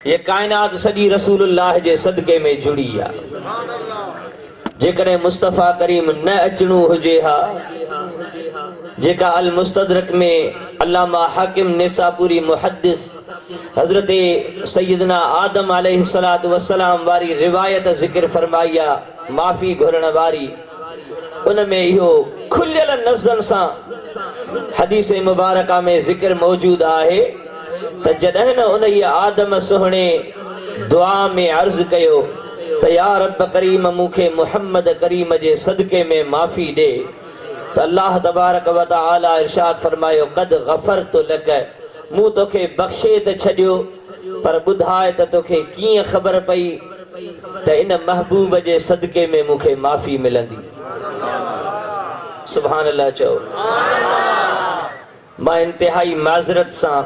ये कायनात सॼी रसूलुल्लाह जे सदके में जुड़ी आ। जेकॾहिं मुस्तफ़ा करीम न अचणो हुजे हा, जेका अल मुस्तदरक में अल्लामा हाकिम निसापुरी मुहद्दिस हज़रत सैयदना आदम अलैहिस्सलातु वस्सलाम वारी रिवायत ज़िक्र फरमाई आ, माफ़ी घुरण वारी। उन में इहो खुलियल लफ़्ज़न सां हदीस मुबारका में ज़िक्र मौजूद आहे त जॾहिं न उन आदम सुहणे दुआ में अर्ज़ कयो त या रब करीम मूंखे मुहम्मद करीम जे सदके में माफ़ी ॾे, त अल्लाह तबारक व तआला इरशाद फरमायो क़द गफ़रतु लक, मूं तोखे बख़्शे त छॾियो, पर ॿुधाए त तोखे कीअं ख़बर पई त इन महबूब जे सदके में मूंखे माफ़ी मिलंदी। सुभान अल्लाह चओ। मां इंतिहाई माज़रत सां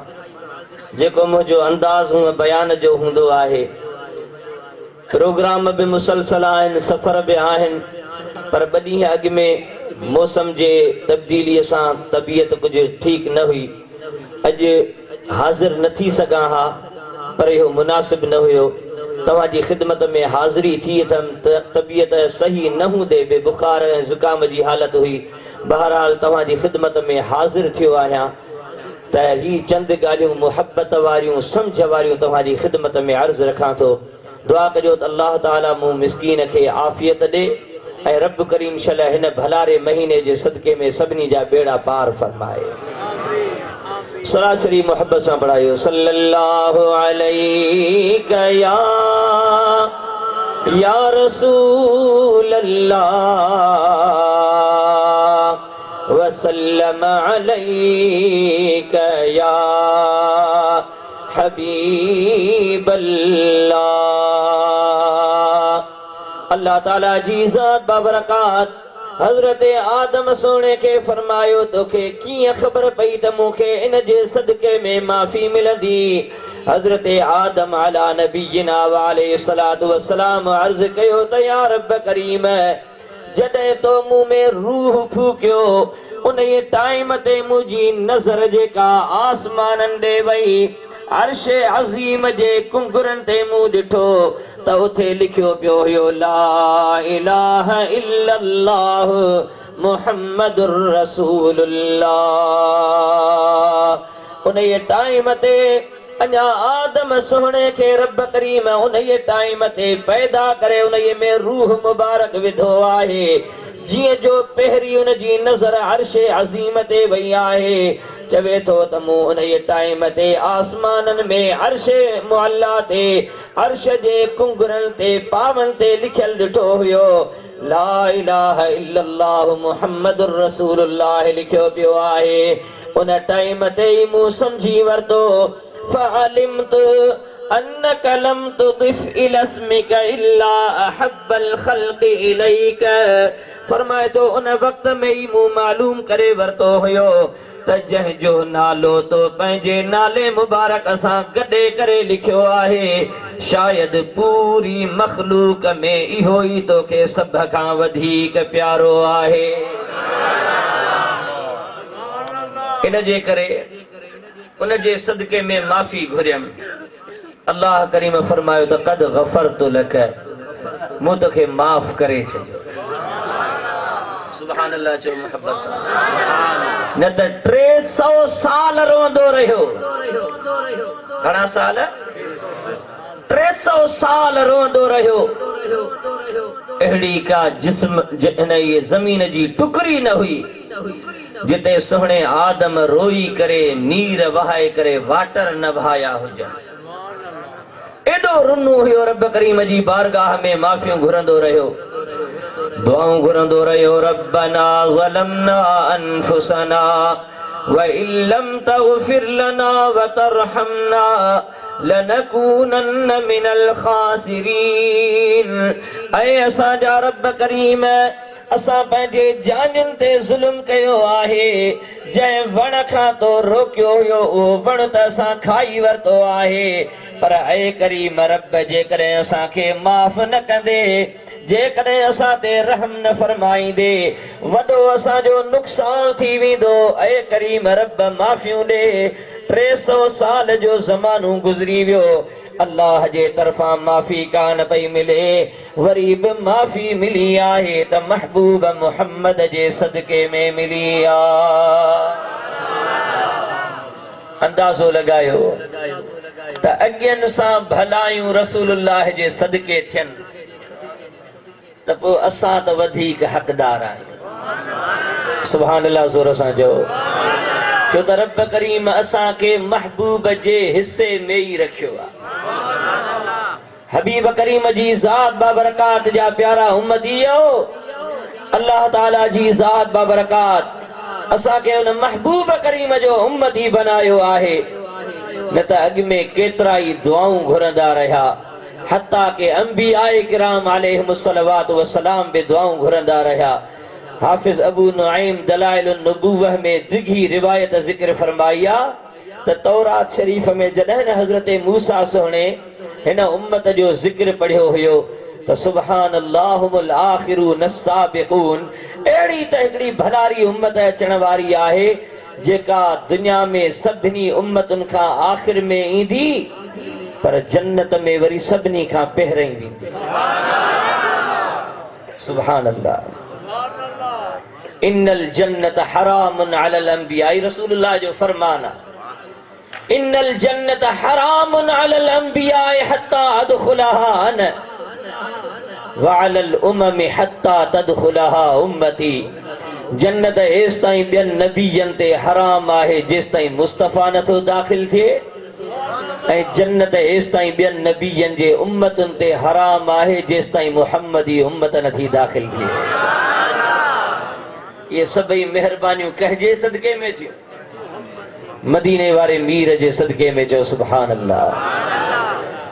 जेको मुंहिंजो अंदाज़ हूअ बयान जो हूंदो आहे, प्रोग्राम भी मुसलसल आहिनि, सफ़र भी आहिनि, पर ॿ ॾींहं अॻु में मौसम जे तब्दीलीअ सां तबियत कुझु ठीक न हुई। अॼु हाज़िर न थी सघां हा, पर इहो मुनासिब न हुयो। तव्हांजी ख़िदमत में हाज़िरी थी अथमि, तबियत सही न हूंदे बि बुखार ऐं ज़ुकाम जी हालत हुई। बहरहाल तव्हांजी ख़िदमत में हाज़िर थियो आहियां त ही चंद ॻाल्हियूं मुहब्बत वारियूं सम्झ वारियूं तव्हांजी ख़िदमत में अर्ज़ रखां थो। दुआ कजो त अल्लाह ताला मूं मिस्कीन खे आफ़ियत ॾे ऐं रब करीम शल हिन भलारे महीने जे सदके में सभिनी जा बेड़ा पार फरमाए। सरासरी मोहब्बत सां पढ़ायो सल्लल्लाहु अलैका या रसूल अल्लाह वसल्लम अलैका या हबीब अल्लाह। अल्लाह ताला जी ज़ात बाबरकात हज़रत आदम सोने के फरमायो तोखे कीअं ख़बर पई त मूंखे इन जे सदके में माफ़ी मिलंदी। हज़रत आदम अला नबीना व अलैहिस्सलातु वस्सलाम अर्ज़ कयो त या रब करीम, जॾहिं तो मुंह में रूह फूकियो उन टाइम ते मुंहिंजी नज़र जेका आसमाननि ॾे वई, अर्श अज़ीम जे कुंगुरनि ते मूं ॾिठो त उथे लिखियो पियो हुयो ला इलाहा इल्लल्लाह मुहम्मदुर रसूलुल्लाह। उन टाइम ते अञा आदम सोहणे खे रब करीम उन टाइम ते पैदा करे उन में रूह मुबारक विधो आहे। जिए जो पहिरीं उन जी नज़र अर्श अज़ीम ते वई आहे, चवे थो त मूं उन टाइम ते आसमाननि में अर्श मुअल्ला ते अर्श जे कुंगुरनि ते पावनि ते लिखियल ॾिठो हुयो ला इलाहा इल्लल्लाह मुहम्मदुर रसूलुल्लाह लिखियो पियो आहे। उन टाइम ते ई मूं समझी वरतो फ़अलिमतु अन्नक लम तुदिफ इला इस्मिक इल्ला अहब्बल ख़ल्क़ि इलैक। फरमाए तो उन वक्त में ही मूं मालूम करे वरतो हुयो त जंहिंजो नालो तो पंहिंजे नाले मुबारक सां गॾे करे लिखियो आहे, शायद पूरी मखलूक में इहो ई तोखे सभ खां वधीक प्यारो आहे। इन जे करे उन जे सदके में माफ़ी घुरियमि। अल्लाह करीम फरमायो त क़द गफ़रतु लक, मूं तोखे माफ़ करे छॾियो। सुभान अल्लाह चओ मोहब्बत सां। न त 300 साल रोंदो रहियो। घणा साल? 300 साल रोंदो रहियो। अहिड़ी का जिस्म इन ये ज़मीन जी टुकड़ी न हुई जिते सोहणे आदम रोई करे नीर वहाए करे वाटर न भाया हुजनि। एॾो रुन्नू हुयो, रब करीम जी बारगाह में माफ़ियूं घुरंदो रहियो, दुआऊं घुरंदो रहियो। रब्बना ज़लमना अनफुसना व इल्लम तग़फिर लना व तरहमना लनकूनन्न मिनल ख़ासिरीन। ऐ असांजा रब करीम, असां पंहिंजे जानियुनि ते ज़ुल्म कयो आहे। जंहिं वण खां तो रोकियो हुयो उहो वण त असां खाई वरितो आहे, पर ऐ करीम रब जेकॾहिं असांखे माफ़ न कंदे, जेकॾहिं असां ते रहम न फरमाईंदे, वॾो असांजो नुक़सान थी वेंदो। ऐ करीम रब माफ़ियूं ॾे। 300 साल जो ज़मानो गुज़री वियो, अल्लाह जे तरफ़ां माफ़ी कान पई मिले, वरी बि माफ़ी मिली आहे त महबूब मुहम्मद जे सदके में मिली आहे। अंदाज़ो लगायो त अॻियनि सां भलायूं रसूलुल्लाह जे सदके थियनि त पोइ असां त वधीक हक़दार आहियूं। सुभान अल्लाह, ज़ोर सां चओ। छो त रब करीम असांखे महबूब जे हिस्से में ई रखियो आहे। हबीब करीम जी ज़ात बाबरकात जा प्यारा उम्मतियो, अल्लाह ताला जी ज़ात बाबरकात असांखे उन महबूब करीम जो उम्मती बनायो आहे। न त अॻ में केतिरा ई दुआऊं घुरंदा रहिया, हत्ता के अंबियाए किराम अलैहिमुस्सलावात व सलाम बि दुआऊं घुरंदा रहिया। हाफिज़ अबू नुआइम दलाइल नबुव्वह में दिघी रिवायत ज़िक्र फरमाई आहे त तौरात शरीफ में जॾहिं न हज़रत मूसा सोणे हिन उम्मत जो ज़िक्र पढ़ियो हुयो त सुब्हानल्लाहुल आखिरू नस्साबिकून, अहिड़ी त हिकिड़ी भलारी उम्मत अचण वारी आहे जेका दुनिया में सभिनी उम्मतुनि खां आख़िर में ईंदी, पर जन्नत में वरी सभिनी खां पहिरीं वेंदी। सुभान अल्लाह। इन्नल जन्नत हरामुन अलल अंबिया, रसूलुल्लाह जो फरमान आहे, इन्नल जन्नत हरामुन अलल अंबिया हत्ता अदखुलहा अना व अलल उमम हत्ता तदखुलहा उम्मती। जन्नत एस ताईं ॿियनि नबीयनि ते हराम आहे जेसि ताईं मुस्तफ़ा नथो दाख़िल थिए, ऐं जन्नत एस ताईं ॿियनि नबीयनि जे उम्मतुनि ते हराम आहे जेसि ताईं मुहम्मदी उम्मत नथी दाख़िल थिए। ये सभई महिरबानियूं कंहिंजे सदके में थियूं? मदीने वारे मीर जे सदके में। चओ सुभान अल्लाह।